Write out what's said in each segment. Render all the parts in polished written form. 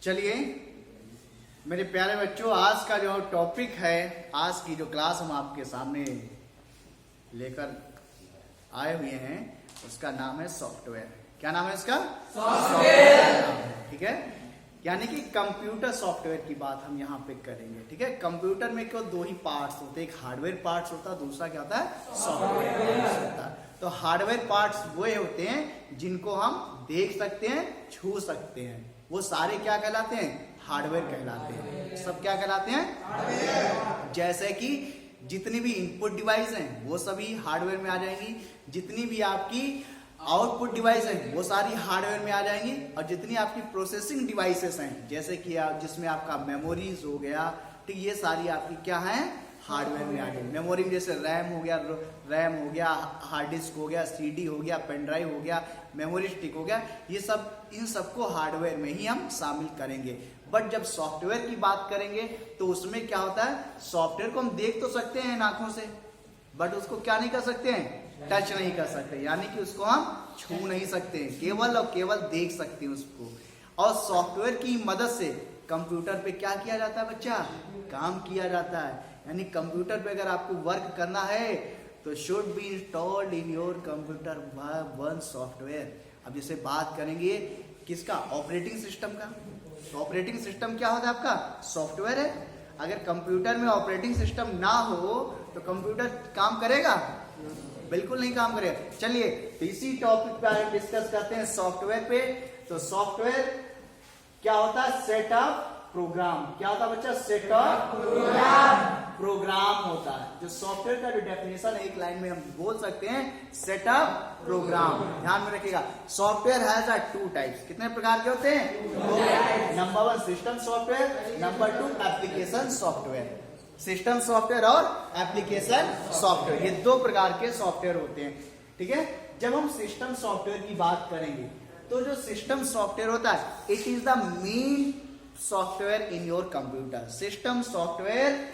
चलिए मेरे प्यारे बच्चों, आज का जो टॉपिक है, आज की जो क्लास हम आपके सामने लेकर आए हुए हैं, उसका नाम है सॉफ्टवेयर। क्या नाम है इसका? सॉफ्टवेयर। ठीक है, यानी कि कंप्यूटर सॉफ्टवेयर की बात हम यहाँ पे करेंगे। ठीक है, कंप्यूटर में केवल दो ही पार्ट्स होते हैं, एक हार्डवेयर पार्ट्स होता है, दूसरा क्या होता है? सॉफ्टवेयर पार्ट्स होता है। तो हार्डवेयर पार्ट्स वो होते हैं जिनको हम देख सकते हैं, छू सकते हैं, वो सारे क्या कहलाते हैं? हार्डवेयर कहलाते हैं। सब क्या कहलाते हैं? हार्डवेयर। जैसे कि जितनी भी इनपुट डिवाइस हैं वो सभी हार्डवेयर में आ जाएंगी, जितनी भी आपकी आउटपुट डिवाइस है वो सारी हार्डवेयर में आ जाएंगी, और जितनी आपकी प्रोसेसिंग डिवाइसेस हैं जैसे कि जिसमें आपका मेमोरीज हो गया, ठीक, ये सारी आपकी क्या है? हार्डवेयर में आ गई। मेमोरी में जैसे रैम हो गया, हार्ड डिस्क हो गया, सीडी हो गया, पेन ड्राइव हो गया, मेमोरी स्टिक हो गया, ये सब, इन सबको हार्डवेयर में ही हम शामिल करेंगे। बट जब सॉफ्टवेयर की बात करेंगे तो उसमें क्या होता है? सॉफ्टवेयर को हम देख तो सकते हैं आंखों से, बट उसको क्या नहीं कर सकते हैं? टच नहीं कर सकते, यानी कि उसको हम छू नहीं सकते हैं, केवल और केवल देख सकते हैं उसको। और सॉफ्टवेयर की मदद से कंप्यूटर पे क्या किया जाता है बच्चा? काम किया जाता है। यानी कंप्यूटर पे अगर आपको वर्क करना है तो should be installed in your computer one software. अब जैसे बात करेंगे किसका? ऑपरेटिंग सिस्टम का। तो ऑपरेटिंग सिस्टम क्या होता है आपका? सॉफ्टवेयर है। अगर कंप्यूटर में ऑपरेटिंग सिस्टम ना हो तो कंप्यूटर काम करेगा? बिल्कुल नहीं काम करेगा। चलिए इसी टॉपिक पे डिस्कस करते हैं, सॉफ्टवेयर पे। तो सॉफ्टवेयर क्या होता है? Setup program. क्या होता है बच्चा? सेटअप प्रोग्राम होता है। जो सॉफ्टवेयर का जो डेफिनेशन है एक लाइन में हम बोल सकते हैं, सेटअप प्रोग्राम। ध्यान में रखिएगा, सॉफ्टवेयर हैज टू टाइप्स। कितने प्रकार के होते हैं? Number one system software, number two application software. System software और एप्लीकेशन सॉफ्टवेयर, ये दो प्रकार के सॉफ्टवेयर होते हैं। ठीक है, जब हम सिस्टम सॉफ्टवेयर की बात करेंगे तो जो सिस्टम सॉफ्टवेयर होता है, it is the main software in your computer. System software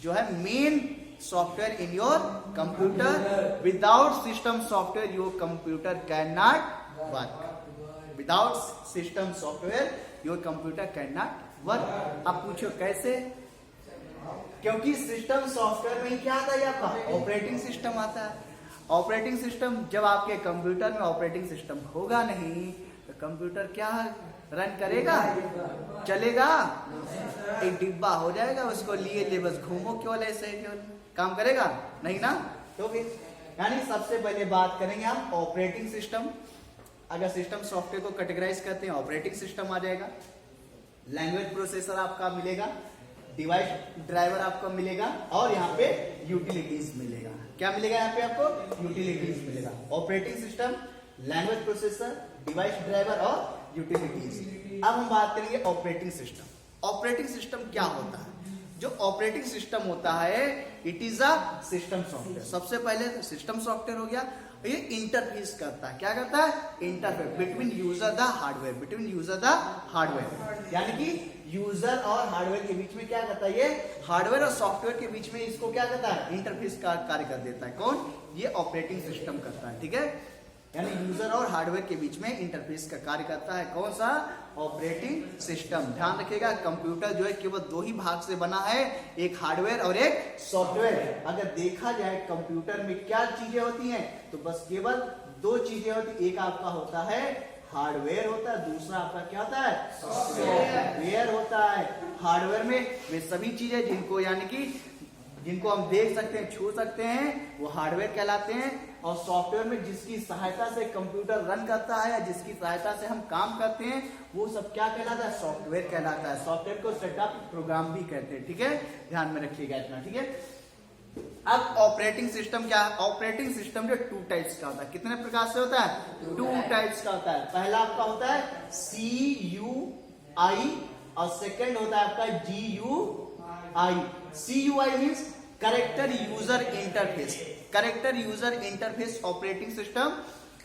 जो है main software in your computer. Without system software your computer can not work. Without system software your computer can not work. अब पूछो कैसे? क्योंकि system software में क्या आता है आपका? ऑपरेटिंग सिस्टम आता है। ऑपरेटिंग सिस्टम, जब आपके कंप्यूटर में ऑपरेटिंग सिस्टम होगा नहीं तो कंप्यूटर क्या रन करेगा? चलेगा? एक डिब्बा हो जाएगा, उसको लिए बस घूमो, केवल ऐसे केवल काम करेगा नहीं ना। तो फिर यानी सबसे पहले बात करेंगे हम ऑपरेटिंग सिस्टम। अगर सिस्टम सॉफ्टवेयर को कैटेगराइज करते हैं, ऑपरेटिंग सिस्टम आ जाएगा, लैंग्वेज प्रोसेसर आपका मिलेगा, डिवाइस ड्राइवर आपको मिलेगा, और यहाँ पे यूटिलिटीज मिलेगा। क्या मिलेगा यहाँ पे आपको? यूटिलिटीज मिलेगा। Operating system, language processor, device driver और यूटिलिटीज। अब हम बात करेंगे ऑपरेटिंग सिस्टम। ऑपरेटिंग सिस्टम क्या होता है? जो ऑपरेटिंग सिस्टम होता है, it is a system software. सबसे पहले सिस्टम सॉफ्टवेयर हो गया, ये इंटरफेस करता है। क्या करता है? Interface between user the hardware, between user the hardware, यानी कि यूजर और हार्डवेयर के बीच में क्या करता है? ये हार्डवेयर और सॉफ्टवेयर के बीच में इसको क्या करता है? इंटरफेस का कार्य कर देता है। कौन? ये ऑपरेटिंग सिस्टम करता है। ठीक है, यानी यूजर और हार्डवेयर के बीच में इंटरफेस का कार्य करता है। कौन सा? Operating system. ध्यान रखिएगा, कंप्यूटर जो है केवल दो ही भाग से बना है, एक हार्डवेयर और एक सॉफ्टवेयर। अगर देखा जाए कंप्यूटर में क्या चीजें होती हैं तो बस केवल दो चीजें होती। एक आपका होता है हार्डवेयर होता है, दूसरा आपका क्या होता है? सॉफ्टवेयर होता है। हार्डवेयर में वे सभी चीजें जिनको हम देख सकते हैं, छू सकते हैं, वो हार्डवेयर कहलाते हैं। और सॉफ्टवेयर में जिसकी सहायता से कंप्यूटर रन करता है या जिसकी सहायता से हम काम करते हैं, वो सब क्या कहलाता है? सॉफ्टवेयर कहलाता है। सॉफ्टवेयर को सेटअप प्रोग्राम भी कहते हैं। ठीक है, ध्यान में रखिएगा इतना। ठीक है, अब ऑपरेटिंग सिस्टम क्या है? ऑपरेटिंग सिस्टम जो टू टाइप्स का होता है। कितने प्रकार से होता है? टू टाइप्स का होता है। पहला आपका होता है CUI और सेकंड होता है आपका GUI। CUI means character user interface, character user interface operating system,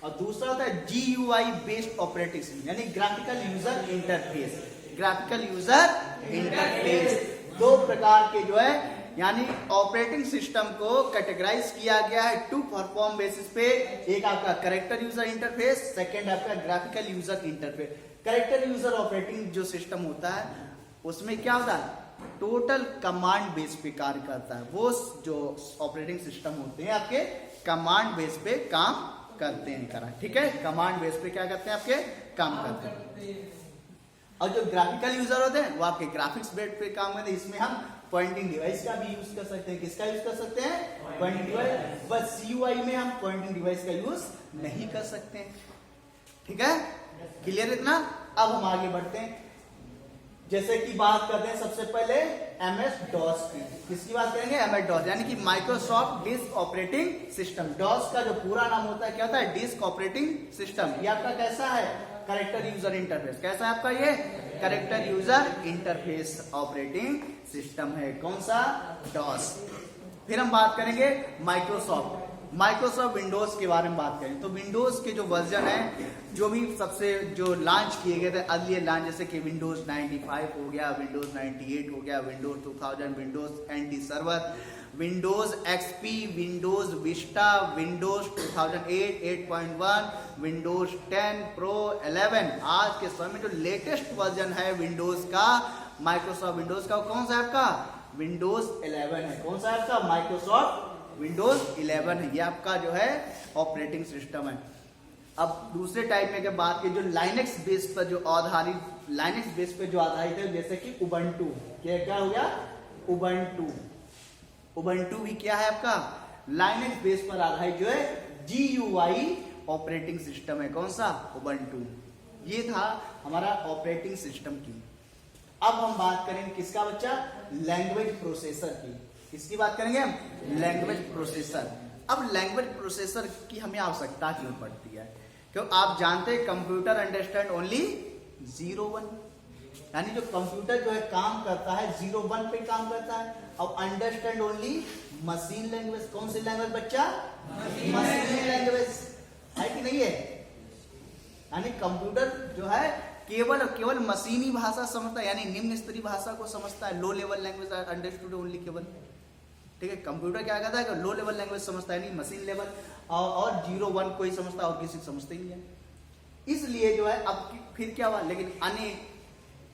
और दूसरा होता है GUI बेस्ड ऑपरेटिंग सिस्टम, यानी graphical user interface. Graphical user interface दो प्रकार के जो है यानी ऑपरेटिंग सिस्टम को कैटेगराइज किया गया है टू परफॉर्म बेसिस पे। एक आपका कैरेक्टर यूजर इंटरफेस, सेकंड आपका graphical user interface. Character user operating जो सिस्टम होता है उसमें क्या होता है, टोटल कमांड बेस पे कार्य करता है। वो जो ऑपरेटिंग सिस्टम होते हैं आपके कमांड बेस पे काम करते हैं करा, ठीक है, कमांड बेस पे क्या करते हैं आपके काम करते हैं। और जो ग्राफिकल यूजर होते हैं वो आपके ग्राफिक्स बेस पे काम करते हैं। इसमें हम पॉइंटिंग डिवाइस का भी यूज कर सकते हैं। किसका यूज कर सकते हैं, पॉइंटिंग डिवाइस। बस CUI में हम पॉइंटिंग डिवाइस का यूज नहीं कर सकते हैं, ठीक है, क्लियर इतना। अब हम आगे बढ़ते हैं, जैसे कि बात करते हैं सबसे पहले MS-DOS की। किसकी बात करेंगे, MS-DOS यानी कि Microsoft disk operating system. DOS का जो पूरा नाम होता है क्या होता है, डिस्क ऑपरेटिंग सिस्टम। ये आपका कैसा है, कैरेक्टर यूजर इंटरफेस। कैसा है आपका ये, character user interface operating system है। कौन सा, DOS। फिर हम बात करेंगे माइक्रोसॉफ्ट विंडोज के बारे में बात करें तो विंडोज के जो वर्जन है, जो भी सबसे जो लॉन्च किए गए थे अर्लियर लॉन्च, जैसे कि विंडोज 95 हो गया, विंडोज 98 हो गया, Windows 2000, Windows NT server, Windows XP, Windows Vista, Windows 2008, 8.1, Windows 10 pro, 11। आज के समय में जो लेटेस्ट वर्जन है विंडोज का, माइक्रोसॉफ्ट विंडोज का, कौन सा है आपका, विंडोज 11 है। कौन सा है आपका, माइक्रोसॉफ्ट विंडोज 11 है। ये आपका जो है ऑपरेटिंग सिस्टम है। अब दूसरे टाइप में बात की, जो लाइनेक्स बेस पर जो आधारित, लाइनेक्स बेस पे जो आधारित है, जैसे कि उबंटू। क्या हो गया, उबंटू भी क्या है आपका, लाइनेक्स बेस पर आधारित जो है GUI ऑपरेटिंग सिस्टम है। कौन सा, उबंटू। ये था हमारा ऑपरेटिंग सिस्टम की। अब हम बात करेंगे किसका बच्चा, लैंग्वेज प्रोसेसर की। किसकी बात करेंगे हम, लैंग्वेज प्रोसेसर। अब लैंग्वेज प्रोसेसर की हमें आवश्यकता क्यों पड़ती है, क्यों आप जानते हैं कंप्यूटर अंडरस्टैंड ओनली 0-1, यानी जो कंप्यूटर जो है काम करता है 0-1 पे काम करता है। अब अंडरस्टैंड ओनली मशीन लैंग्वेज। कौन सी लैंग्वेज बच्चा, मशीन लैंग्वेज है कि नहीं है, यानी कंप्यूटर जो है केवल मशीनी भाषा समझता है, यानी निम्न स्तरीय भाषा को समझता है। Low level language understood only केवल, ठीक है। कंप्यूटर क्या करता है कि लो लेवल लैंग्वेज समझता है, नहीं मशीन लेवल, और 0-1 कोई समझता है और किसी समझते ही नहीं है। इसलिए जो है अब फिर क्या हुआ, लेकिन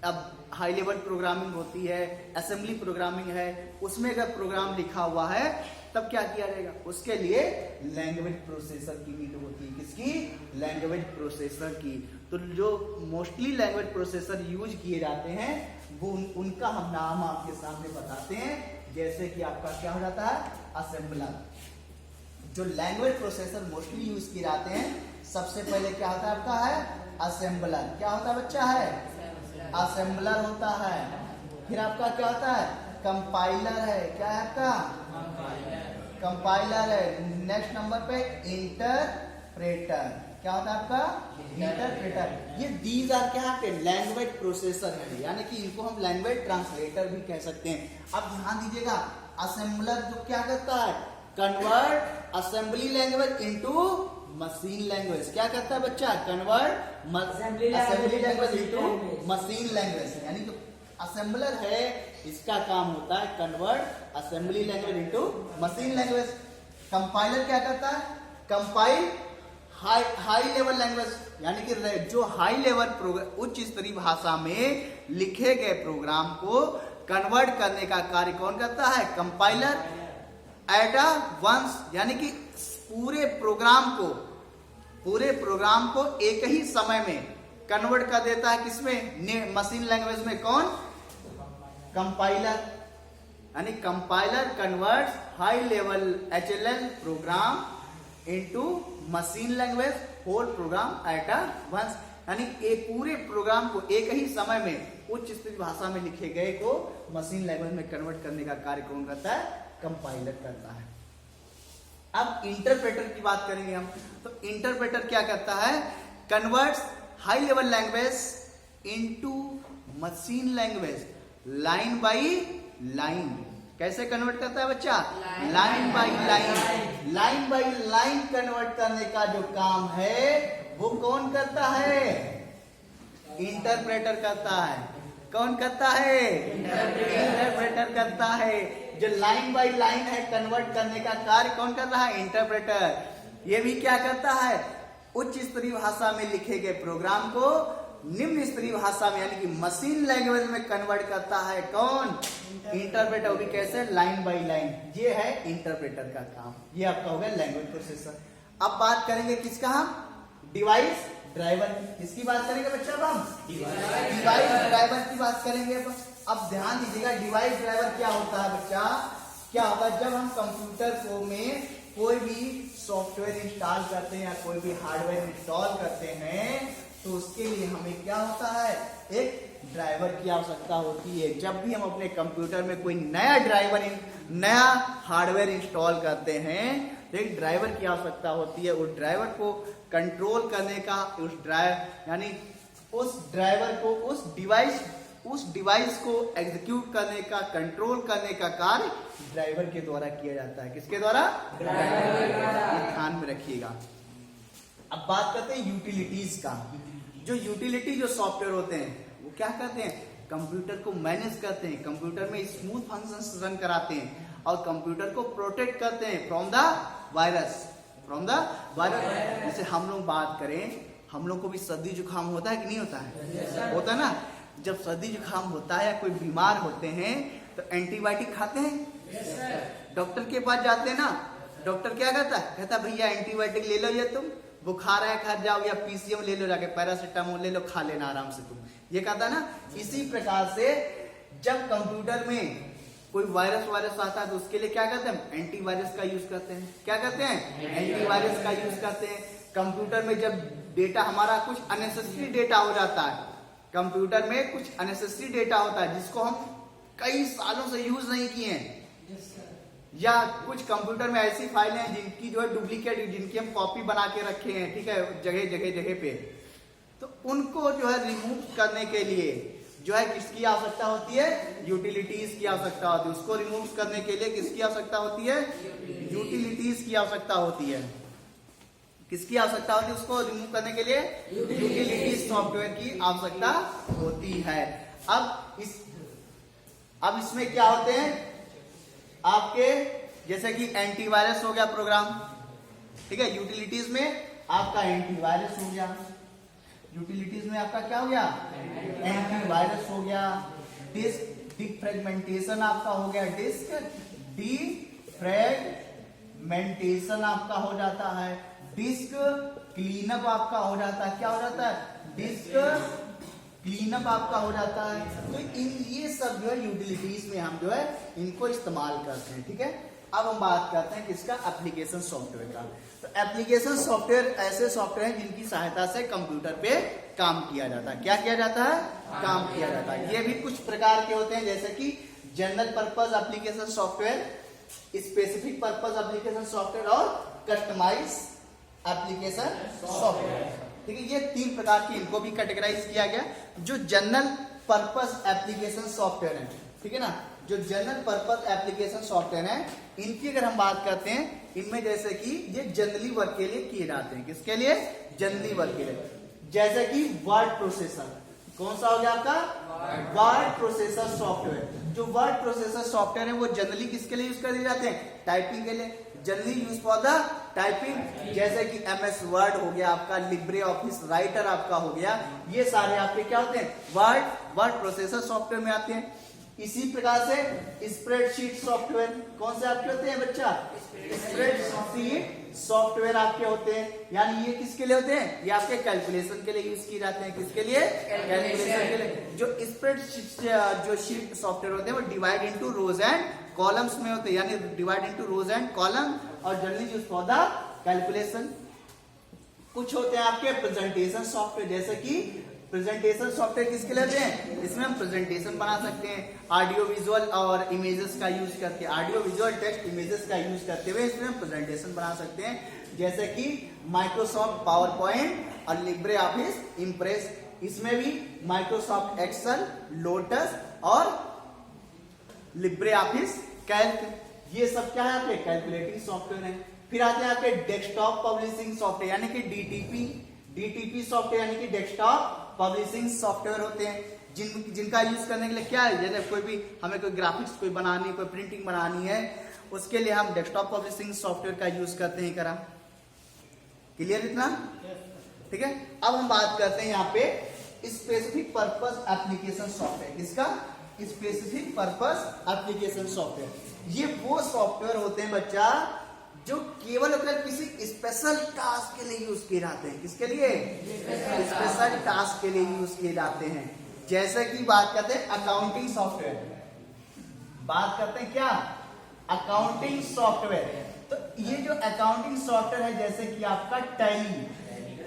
अब हाई लेवल प्रोग्रामिंग होती है, असेंबली प्रोग्रामिंग है, उसमें अगर प्रोग्राम लिखा हुआ है तब क्या किया जाएगा, उसके लिए लैंग्वेज प्रोसेसर की नीड होती है। किसकी, लैंग्वेज प्रोसेसर की। तो जो मोस्टली लैंग्वेज प्रोसेसर यूज किए जाते हैं वो उनका हम नाम आपके सामने बताते हैं। जैसे कि आपका क्या हो जाता है, असेंबलर। जो लैंग्वेज प्रोसेसर मोस्टली यूज किए जाते हैं, सबसे पहले क्या होता है आपका, है असेंबलर। क्या होता है बच्चा, है असेंबलर होता है। फिर आपका क्या होता है, कंपाइलर है। क्या है आपका, कंपाइलर है। नेक्स्ट नंबर पे इंटरप्रेटर। क्या होता है आपका, इंटरप्रेटर। ये दीज आर क्या है, लैंग्वेज प्रोसेसर है, यानी कि इनको हम लैंग्वेज ट्रांसलेटर भी कह सकते हैं। अब ध्यान दीजिएगा, असेंबलर जो क्या करता है, convert assembly language into machine language. क्या करता है बच्चा, convert assembly language into machine language. यानी जो असेंबलर है इसका काम होता है convert assembly language into machine language. Compiler क्या करता है, कंपाइल हाई लेवल लैंग्वेज, यानी कि जो हाई लेवल उच्च स्तरीय भाषा में लिखे गए प्रोग्राम को कन्वर्ट करने का कार्य कौन करता है, कंपाइलर। एट वंस, यानी कि पूरे प्रोग्राम को एक ही समय में कन्वर्ट कर देता है। किसमें, मशीन लैंग्वेज में। कौन, कंपाइलर। यानी compiler converts high level HLL program into machine language whole program at once. यानी एक पूरे प्रोग्राम को एक ही समय में उच्च स्तरीय भाषा में लिखे गए को मशीन लैंग्वेज में कन्वर्ट करने का कार्य कौन करता है, कंपाइलर करता है। अब इंटरप्रेटर की बात करेंगे हम, तो इंटरप्रेटर क्या करता है, converts high level language into machine language line by line. कैसे कन्वर्ट करता है बच्चा, line by line. Line by line convert करने का जो काम है वो कौन करता है, इंटरप्रेटर करता है। कौन करता है? इंटरप्रेटर करता है। जो लाइन बाय लाइन है कन्वर्ट करने का कार्य कौन कर रहा है? इंटरप्रेटर। ये भी क्या करता है? उच्च स्तरीय भाषा में लिखे गए प्रोग्राम को निम्न स्तरीय भाषा में यानी कि मशीन लैंग्वेज में कन्वर्ट करता है कौन? इंटरप्रेटर। वो भी कैसे? Line by line. ये है इंटरप्रेटर का काम। ये आपका हो गया लैंग्वेज प्रोसेसर। अब बात करेंगे किसका? हम डिवाइस ड्राइवर। किसकी बात करेंगे बच्चा? अब हम डिवाइस ड्राइवर की बात करेंगे। अब ध्यान दीजिएगा, डिवाइस ड्राइवर क्या होता है बच्चा? क्या होगा? जब हम कंप्यूटर को में कोई भी सॉफ्टवेयर इंस्टॉल करते हैं या कोई भी हार्डवेयर इंस्टॉल करते हैं तो उसके लिए हमें क्या होता है? एक ड्राइवर की आवश्यकता होती है। जब भी हम अपने कंप्यूटर में कोई नया हार्डवेयर इंस्टॉल करते हैं तो एक ड्राइवर की आवश्यकता होती है। उस ड्राइवर को कंट्रोल करने का, उस डिवाइस को एग्जीक्यूट करने का, कंट्रोल करने का कार्य ड्राइवर के द्वारा किया जाता है। किसके द्वारा? ड्राइवर के द्वारा। ध्यान में रखिएगा। अब बात करते हैं यूटिलिटीज का। जो यूटिलिटी जो सॉफ्टवेयर होते हैं वो क्या करते हैं? कंप्यूटर को मैनेज करते हैं, कंप्यूटर में स्मूथ फंक्शंस रन कराते हैं और कंप्यूटर को प्रोटेक्ट करते हैं फ्रॉम द वायरस। जैसे हम लोग बात करें, हम लोग को भी सर्दी जुकाम होता है कि नहीं होता है? होता है ना। जब सर्दी जुकाम होता है या कोई बीमार होते हैं तो एंटीबायोटिक खाते हैं। डॉक्टर के पास जाते हैं ना, डॉक्टर क्या कहता है? कहता भैया एंटीबायोटिक ले लो, ये तुम बुखार है खा जाओ, या पीसीएम ले लो, जाके पैरासिटामोल ले लो, खा लेना आराम से तुम, ये कहता ना। इसी प्रकार से जब कंप्यूटर में कोई वायरस आता है तो उसके लिए क्या करते हैं? एंटीवायरस का यूज करते हैं। क्या करते हैं? एंटीवायरस का यूज करते हैं। कंप्यूटर में जब डेटा हमारा कुछ अननेसेसरी डेटा हो जाता है, कंप्यूटर में कुछ अननेसेसरी डेटा होता है जिसको हम कई सालों से यूज नहीं किए हैं, या कुछ कंप्यूटर में ऐसी फाइलें हैं जिनकी जो है डुप्लीकेट, जिनकी हम कॉपी बना के रखे हैं, ठीक है, जगह पे, तो उनको जो है रिमूव करने के लिए जो है किसकी आवश्यकता होती है? यूटिलिटीज की आवश्यकता होती है। उसको रिमूव करने के लिए किसकी आवश्यकता होती है? यूटिलिटीज की आवश्यकता होती है। किसकी आवश्यकता होती है? उसको रिमूव करने के लिए यूटिलिटीज सॉफ्टवेयर की आवश्यकता होती है। अब इसमें क्या होते हैं आपके? जैसे कि एंटीवायरस हो गया प्रोग्राम, ठीक है। यूटिलिटीज में आपका एंटीवायरस हो गया, यूटिलिटीज में आपका क्या हो गया? एंटीवायरस हो गया। डिस्क डिफ्रेगमेंटेशन आपका हो गया, डिस्क डिफ्रेगमेंटेशन आपका हो जाता है। डिस्क क्लीनअप आपका हो जाता है। क्या हो जाता है? डिस्क क्लीनअप आपका हो जाता है। तो ये सब जो है यूटिलिटीज में हम जो है इनको इस्तेमाल करते हैं, ठीक है। अब हम बात करते हैं किसका? एप्लीकेशन सॉफ्टवेयर का। तो एप्लीकेशन सॉफ्टवेयर ऐसे सॉफ्टवेयर हैं जिनकी सहायता से कंप्यूटर पे काम किया जाता है। क्या किया जाता है? काम किया जाता है। ये भी कुछ प्रकार के होते हैं, जैसे कि general purpose application software, specific purpose application software और कस्टमाइज एप्लीकेशन सॉफ्टवेयर, ठीक है। ये 3 प्रकार की इनको भी कैटेगराइज किया गया। जो जनरल पर्पस एप्लीकेशन सॉफ्टवेयर है, ठीक है ना, जो जनरल पर्पस एप्लीकेशन सॉफ्टवेयर है, इनकी अगर हम बात करते हैं, इनमें जैसे कि ये जनरली वर्क के लिए किए जाते हैं। किसके लिए? जनरली वर्क के लिए। जैसे कि वर्ड प्रोसेसर, कौन सा हो गया आपका? Word processor software. जो वर्ड प्रोसेसर सॉफ्टवेयर है वो जनरली किसके लिए यूज कर दिए जाते हैं? टाइपिंग के लिए, generally use for the typing. जैसे कि MS वर्ड हो गया आपका, लिब्रे ऑफिस राइटर आपका हो गया, ये सारे आपके क्या होते हैं? वर्ड प्रोसेसर सॉफ्टवेयर में आते हैं। इसी प्रकार से स्प्रेडशीट सॉफ्टवेयर, कौन से आपके होते हैं बच्चा? स्प्रेडशीट सॉफ्टवेयर आपके होते हैं। यानी ये किसके लिए होते हैं? ये आपके कैलकुलेशन के लिए यूज किए जाते हैं। किसके लिए? कैलकुलेशन के लिए। जो स्प्रेडशीट जो शीट सॉफ्टवेयर होते हैं वो divide into rows and columns में होते हैं, यानी divide into rows and column, और generally use for the calculation. कुछ होते हैं आपके प्रेजेंटेशन सॉफ्टवेयर, जैसे कि प्रेजेंटेशन सॉफ्टवेयर किसके लिए होते हैं? इसमें हम प्रेजेंटेशन बना सकते हैं ऑडियो विजुअल और इमेजेस का यूज करके, ऑडियो विजुअल टेक्स्ट इमेजेस का यूज करते हुए इसमें हम प्रेजेंटेशन बना सकते हैं। जैसे कि माइक्रोसॉफ्ट पावर पॉइंट और लिब्रे ऑफिस इम्प्रेस, इसमें भी माइक्रोसॉफ्ट एक्सेल, लोटस और लिब्रे ऑफिस कैल्क, ये सब क्या है आपके? कैलकुलेटिंग सॉफ्टवेयर है। फिर आते हैं आपके डेस्कटॉप पब्लिशिंग सॉफ्टवेयर, यानी कि DTP सॉफ्टवेयर, यानी कि डेस्कटॉप पब्लिशिंग सॉफ्टवेयर होते हैं जिनका यूज करने के लिए क्या है, जैसे कोई भी हमें कोई ग्राफिक्स कोई बनानी, कोई प्रिंटिंग बनानी है, उसके लिए हम डेस्कटॉप पब्लिशिंग सॉफ्टवेयर का यूज करते हैं। करा क्लियर इतना? ठीक है। अब हम बात करते हैं यहाँ पे स्पेसिफिक पर्पस एप्लीकेशन सॉफ्टवेयर। इसका स्पेसिफिक पर्पस एप्लीकेशन सॉफ्टवेयर, ये वो सॉफ्टवेयर होते हैं बच्चा जो केवल अगर किसी स्पेशल टास्क के लिए यूज किए जाते हैं। किसके लिए? स्पेशल टास्क के लिए यूज किए जाते हैं। जैसे कि बात करते हैं अकाउंटिंग सॉफ्टवेयर, बात करते हैं क्या? Accounting software. तो ये जो अकाउंटिंग सॉफ्टवेयर है, जैसे कि आपका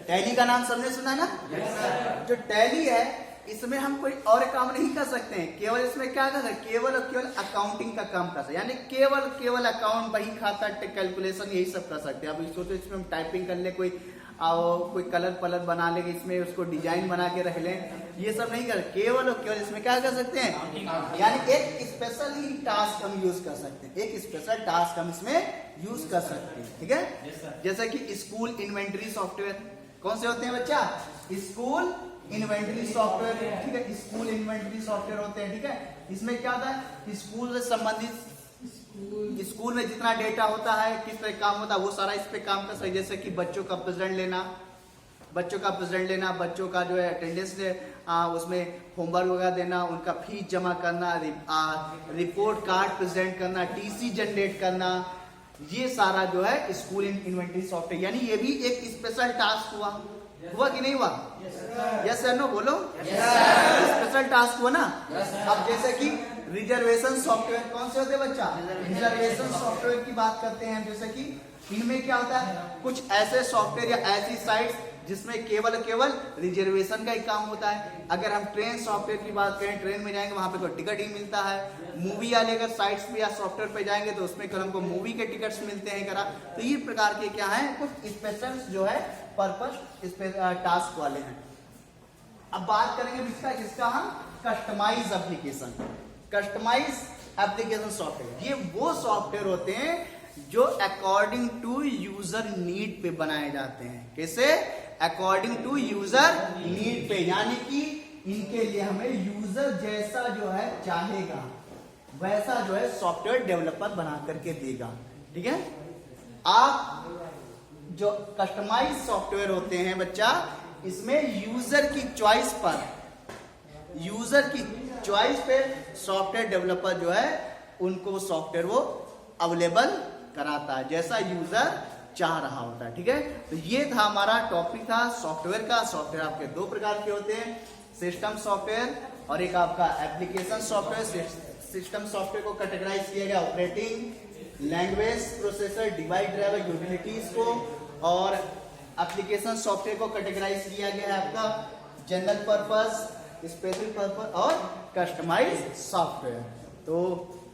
टैली का नाम सबने सुना ना? जो टैली है, इसमें हम कोई और काम नहीं कर सकते हैं, केवल इसमें क्या कर सकते हैं? केवल और केवल अकाउंटिंग का काम कर सकते हैं, यानी केवल अकाउंट, बही खाता, कैलकुलेशन, यही सब कर सकते हैं। अब सोचो इसमें हम टाइपिंग कर ले, कोई कलर पलर बना लेंगे, इसमें उसको डिजाइन बना के रख लें, ये सब नहीं कर, केवल और केवल इसमें क्या कर सकते हैं? यानी एक स्पेशल ही टास्क हम यूज कर सकते हैं, एक स्पेशल टास्क हम इसमें यूज कर सकते हैं। ठीक है। जैसे कि स्कूल इन्वेंटरी सॉफ्टवेयर, कौन से होते हैं बच्चा? School inventory software. ठीक है, स्कूल इन्वेंटरी सॉफ्टवेयर होते हैं। ठीक है, इसमें क्या होता है? स्कूल से संबंधित, स्कूल में जितना डेटा होता है, किस तरह काम होता है, वो सारा इस पे काम कर सकते हैं। जैसे कि बच्चों का प्रेजेंट लेना, बच्चों का जो है अटेंडेंस उसमें होमवर्क वगैरह देना, उनका फीस जमा करना, रिपोर्ट कार्ड प्रेजेंट करना, टीसी जनरेट करना, ये सारा जो है स्कूल इन्वेंटरी सॉफ्टवेयर। यानी ये भी एक स्पेशल टास्क हुआ कि नहीं हुआ? यस या नो बोलो। स्पेशल टास्क हुआ ना। अब जैसे कि रिजर्वेशन सॉफ्टवेयर, कौन से होते हैं बच्चा? रिजर्वेशन सॉफ्टवेयर की बात करते हैं। जैसे कि इनमें क्या होता है? कुछ ऐसे सॉफ्टवेयर या ऐसी साइट्स जिसमें केवल रिजर्वेशन का ही काम होता है। अगर हम ट्रेन सॉफ्टवेयर की बात करें, ट्रेन में जाएंगे, वहां पे कोई टिकट ही मिलता है। मूवी वाले अगर साइट्स पे या सॉफ्टवेयर पे जाएंगे तो उसमें हमको मूवी के टिकट्स मिलते हैं। करा तो ये प्रकार के क्या है, कुछ स्पेशल जो है पर्पस टास्क वाले हैं। अब बात करेंगे इसका हम customize application. Customize application software, ये वो सॉफ्टवेयर होते हैं जो अकॉर्डिंग टू यूजर नीड पे बनाए जाते हैं। कैसे? अकॉर्डिंग टू यूजर नीड पे, यानी कि इनके लिए हमें यूजर जैसा जो है चाहेगा वैसा जो है सॉफ्टवेयर डेवलपर बना करके देगा। ठीक है। आप जो कस्टमाइज सॉफ्टवेयर होते हैं बच्चा, इसमें यूजर की चॉइस पे सॉफ्टवेयर डेवलपर जो है उनको सॉफ्टवेयर वो अवेलेबल कराता है, जैसा यूजर चाह रहा होता है। ठीक है। तो ये था हमारा टॉपिक था सॉफ्टवेयर का। सॉफ्टवेयर आपके दो प्रकार के होते हैं, सिस्टम सॉफ्टवेयर और एक आपका एप्लीकेशन सॉफ्टवेयर। सिस्टम सॉफ्टवेयर को कैटेगराइज किया गया operating, language, processor, device, driver, utilities को, और एप्लीकेशन सॉफ्टवेयर को कैटेगराइज किया गया है आपका जनरल पर्पस, स्पेशल पर्पस और कस्टमाइज सॉफ्टवेयर। तो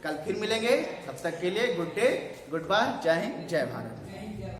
कल फिर मिलेंगे, तब तक के लिए गुड डे, गुड बाय, जय हिंद, जय भारत।